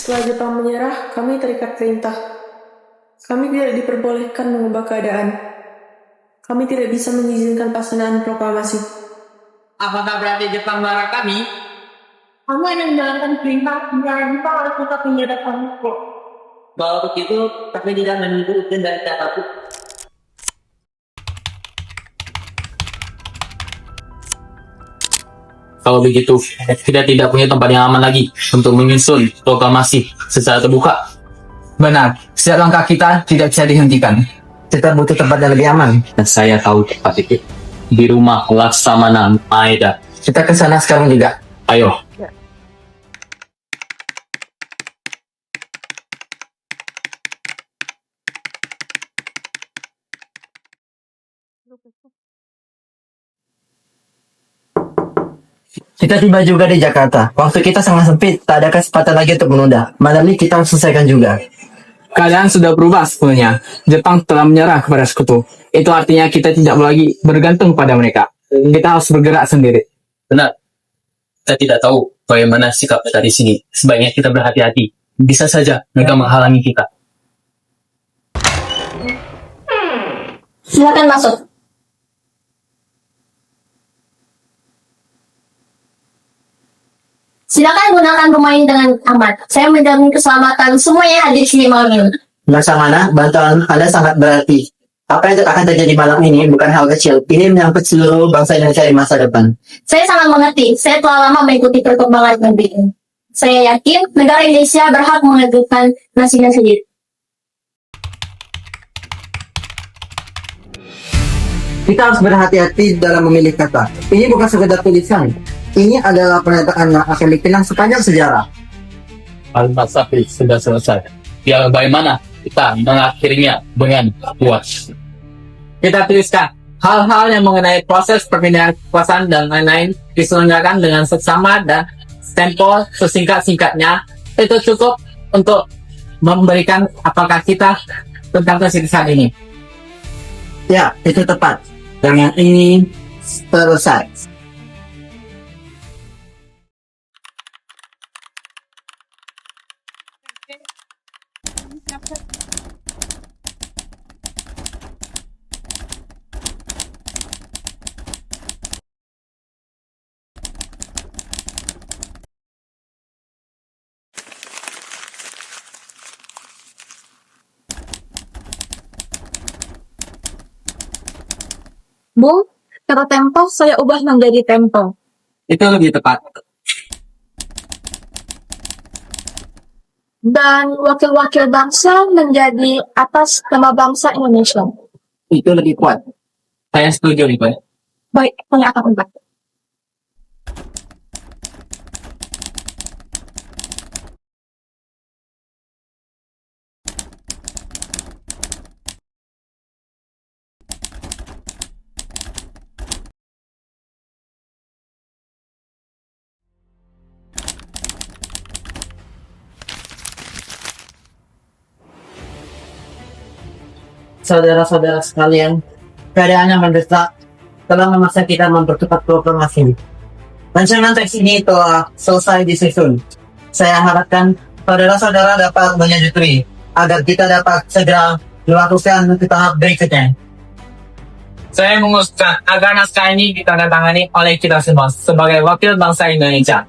Setelah Jepang menyerah, kami terikat perintah. Kami tidak diperbolehkan mengubah keadaan. Kami tidak bisa mengizinkan pelaksanaan proklamasi. Apakah berarti Jepang melarang kami? Kamu yang menjalankan perintah yang Jepang harus tetap menyerahkan kok. Kalau begitu, kami tidak menunggu izin dari siapapun. Kalau begitu, kita tidak punya tempat yang aman lagi untuk menyusun proklamasi secara terbuka. Benar, setiap langkah kita tidak bisa dihentikan. Kita butuh tempat yang lebih aman. Dan saya tahu tempat itu di rumah Laksamana Maeda. Kita ke sana sekarang juga. Ayo. Kita tiba juga di Jakarta. Waktu kita sangat sempit, tak ada kesempatan lagi untuk menunda. Malam ini kita harus selesaikan juga. Keadaan sudah berubah sepenuhnya. Jepang telah menyerah kepada sekutu. Itu artinya kita tidak lagi bergantung pada mereka. Kita harus bergerak sendiri. Benar. Kita tidak tahu bagaimana sikap kita di sini. Sebaiknya kita berhati-hati. Bisa saja mereka menghalangi kita. Silakan masuk. Silakan gunakan rumah ini dengan aman. Saya menjamin keselamatan semua yang hadir di sini malam ini. Laksamana, bantuan Anda sangat berarti. Apa yang akan terjadi malam ini bukan hal kecil. Ini menyangkut seluruh bangsa Indonesia di masa depan. Saya sangat mengerti. Saya telah lama mengikuti perkembangan negeri ini. Saya yakin negara Indonesia berhak mengajukan nasibnya sendiri. Kita harus berhati-hati dalam memilih kata. Ini bukan sekedar tulisan. Ini adalah pernyataan yang akan dikenang sepanjang sejarah. Al-Masafi sudah selesai. Ya bagaimana kita mengakhirinya dengan puas. Kita tuliskan hal-hal yang mengenai proses perpindahan kekuasaan dan lain-lain diselenggarakan dengan seksama dan tempo sesingkat-singkatnya. Itu cukup untuk memberikan apakah kita tentang kesuksesan ini. Ya, itu tepat. Dengan ini selesai. Bung, kata tempo saya ubah menjadi tempo. Itu lebih tepat. Dan wakil-wakil bangsa menjadi atas nama bangsa Indonesia. Itu lebih kuat. Saya setuju, Ibu. Baik, saya akan ubah. Saudara-saudara sekalian, keadaan yang mendesak telah memaksa kita mempercepat proklamasi. Rancangan teks ini telah selesai disusun. Saya harapkan saudara-saudara dapat menyetujui agar kita dapat segera dilakukan ke tahap berikutnya. Saya mengusulkan agar naskah ini ditandatangani oleh kita semua sebagai wakil bangsa Indonesia.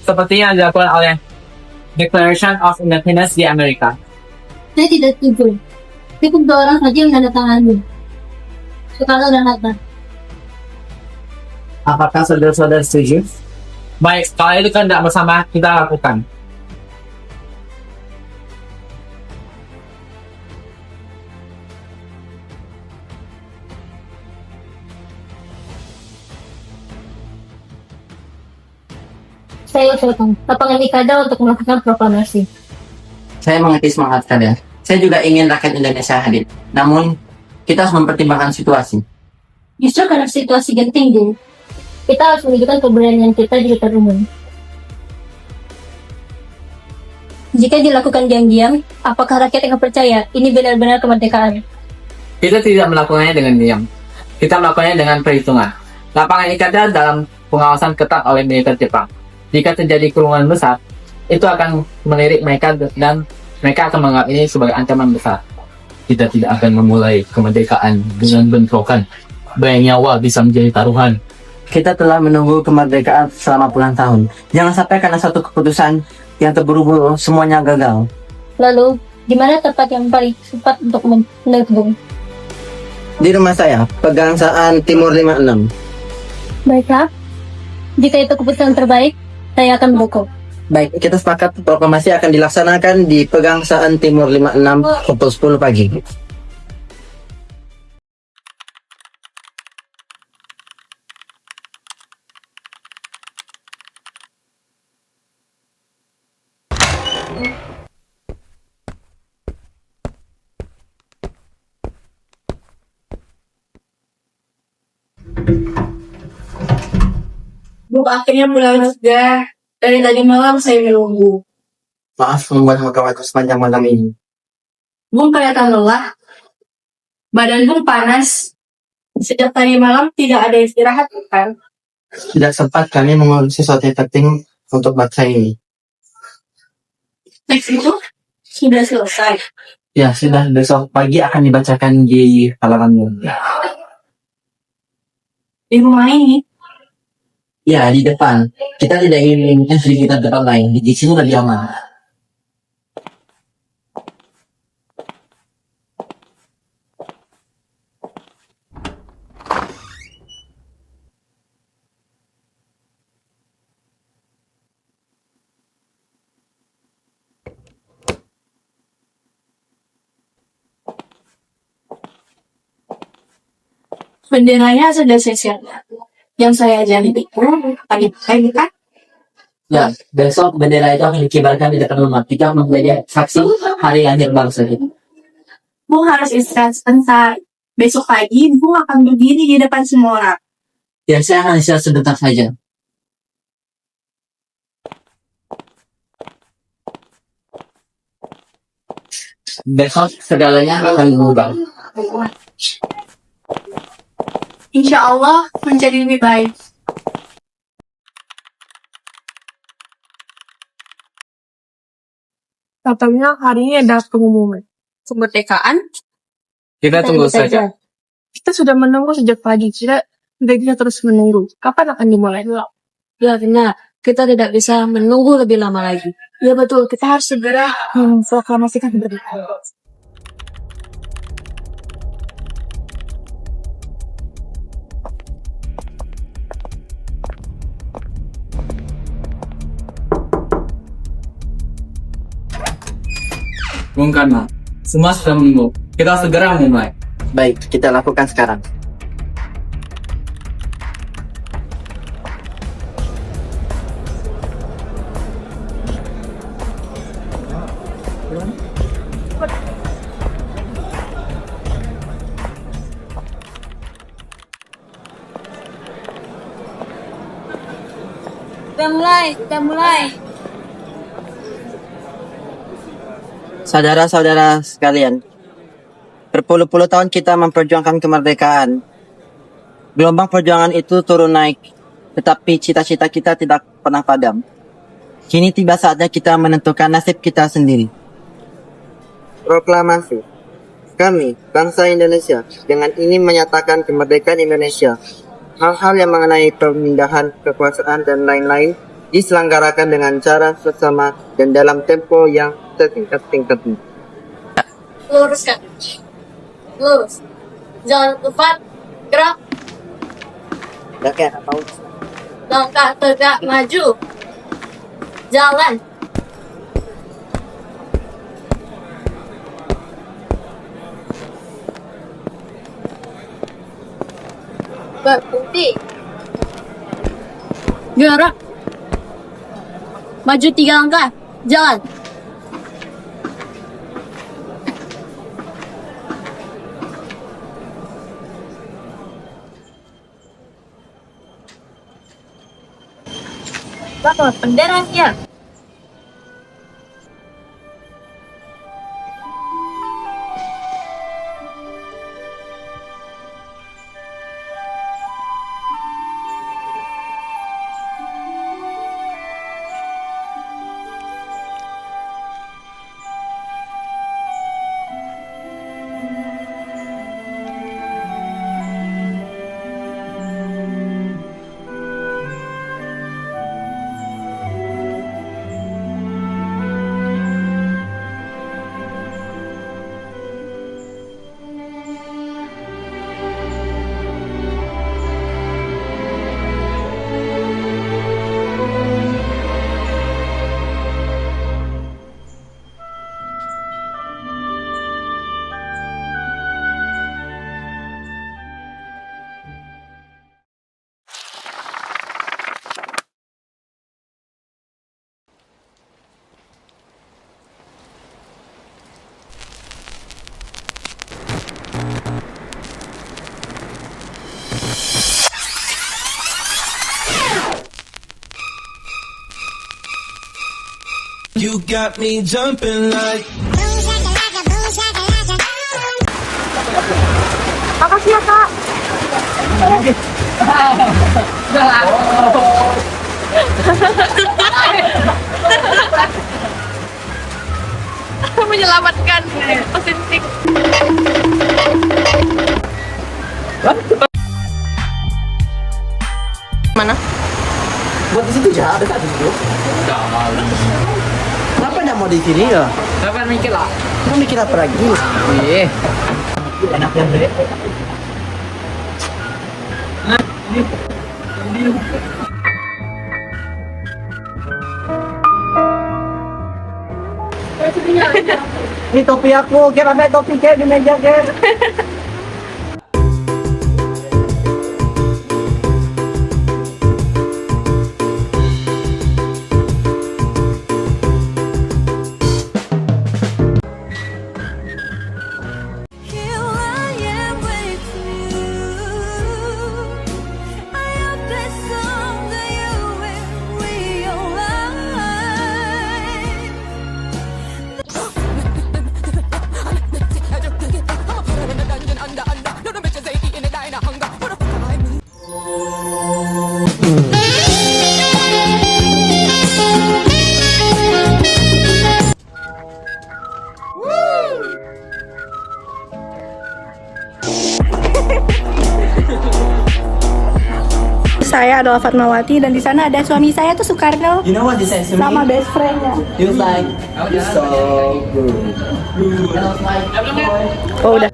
Seperti yang dilakukan oleh Declaration of Independence di Amerika. Saya tidak setuju. Cukup 2 orang saja yang menandatangani. Soekarno dan Hatta. Apakah saudara-saudara setuju? Baik, kalau itu kan tidak bersama kita lakukan. Saya usulkan lapangan Ikada untuk melakukan proklamasi. Saya mengerti semangat kalian. Saya juga ingin rakyat Indonesia hadir. Namun, kita harus mempertimbangkan situasi. Justru karena situasi genting, Bung. Kita harus menunjukkan keberanian kita di depan umum. Jika dilakukan diam-diam, apakah rakyat akan percaya ini benar-benar kemerdekaan? Kita tidak melakukannya dengan diam. Kita melakukannya dengan perhitungan. Lapangan Ikada dalam pengawasan ketat oleh militer Jepang. Jika terjadi kerumunan besar, itu akan melirik mereka dan mereka akan menganggap ini sebagai ancaman besar. Kita tidak akan memulai kemerdekaan dengan bentrokan. Banyak nyawa bisa menjadi taruhan. Kita telah menunggu kemerdekaan selama puluhan tahun. Jangan sampai karena satu keputusan yang terburu-buru semuanya gagal. Lalu, di mana tempat yang paling tepat untuk menabung? Di rumah saya, Pegangsaan Timur 56. Baiklah, jika itu keputusan terbaik, saya akan mendukung. Baik, kita sepakat proklamasi akan dilaksanakan di Pegangsaan Timur 56 pukul 10 pagi. Bu, akhirnya pulang juga. Dari tadi malam saya menunggu. Maaf membuat waktu sepanjang malam ini. Bung kelihatan lelah. Badan Bung panas. Sejak tadi malam tidak ada istirahat, kan? Tidak sempat kami mengurus sesuatu yang penting untuk bangsa ini. Teks itu sudah selesai. Ya, sudah besok pagi akan dibacakan di halaman umum. Di rumah ini, Ya, di depan. Kita tidak ingin di kita depan lain. Di sini lebih aman. benderanya sudah saya siapkan. Yang saya jadi itu pakai bukan? Ya, besok bendera itu akan dikibarkan di depan rumah. Kita menjadi saksi hari akhir bangsa ini. Bung harus istirahat sebentar. Besok pagi, Bung akan berdiri di depan semua orang. Ya, saya akan istirahat sebentar saja. Besok segalanya akan berubah. Insya Allah menjadi lebih baik. Katanya hari ini ada pengumuman kemerdekaan. Kita tunggu saja. Kita sudah menunggu sejak pagi. Tidak bisa terus menunggu. Kapan akan dimulai? Ya benar, kita tidak bisa menunggu lebih lama lagi. Ya betul, kita harus segera proklamasikan kemerdekaan. Bung Karno, semua sudah menunggu. Kita segera memulai. Baik, kita lakukan sekarang. Kita mulai. Saudara-saudara sekalian, berpuluh-puluh tahun kita memperjuangkan kemerdekaan. Gelombang perjuangan itu turun naik, tetapi cita-cita kita tidak pernah padam. Kini tiba saatnya kita menentukan nasib kita sendiri. Proklamasi. Kami, bangsa Indonesia, dengan ini menyatakan kemerdekaan Indonesia. Hal-hal yang mengenai pemindahan kekuasaan dan lain-lain diselenggarakan dengan cara seksama dan dalam tempo yang setingkat-tingkatnya. Luruskan. Lurus. Jangan cepat. Gerak. Oke, apa? Langkah tegak maju. Jalan. Berhenti. Gerak. Maju 3 langkah. Jalan. Bapak, bendera siap. You got me jumping like. Makasih ya, Kak. Menyelamatkan positif. Mana? Buat di situ aja, dekat situ. Kenapa nggak mau di sini ya? Kapan mikir lah? Kamu mikir apa lagi? Iya. Enak ya, Bre. Ini topi aku, Ger, ambil topi Ger di meja Ger. Saya adalah Fatmawati dan di sana ada suami saya tuh Soekarno You know what this says to me? sama best friendnya. He was like, you're so good. And I was like, Oh udah.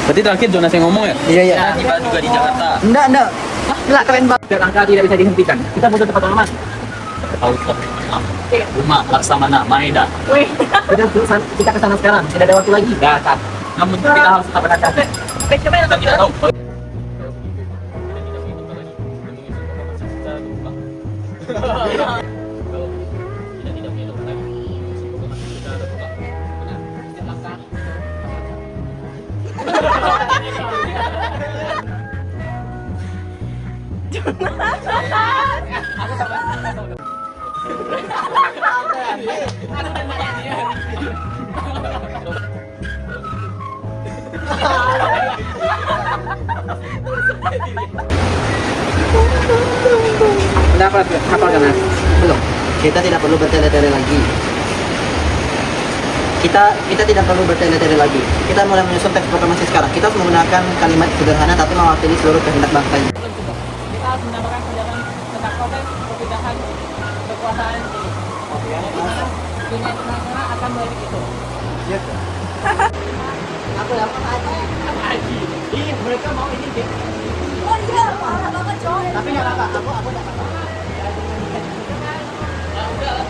Berarti terakhir Jonas yang ngomong ya? iya iya. Tiba juga di Jakarta. Enggak. Gila keren banget. Biar angka tidak bisa dihentikan. Kita butuh tempat pengalaman. Tahu Rumah Laksamana Maeda. Kita ke sana sekarang. Tidak ada waktu lagi. Dapat. Namun kita harus tetap berhati-hati. Kita tidak tahu. Dapat. Hafal kan? belum. Kita tidak perlu bertele-tele lagi. Kita tidak perlu bertele-tele lagi. Kita mulai menyusun teks proklamasi sekarang. Kita harus menggunakan kalimat sederhana tapi mewakili seluruh kehendak bangsa ini. Kita harus menambahkan penjelasan tentang proses perpindahan kekuasaan ini. Dunia internasional akan melihat itu. Aku dapat haji. Iya, mereka mau ini. Oh iya, parah banget coy. Tapi nggak apa-apa. Aku dapat. Ya udah.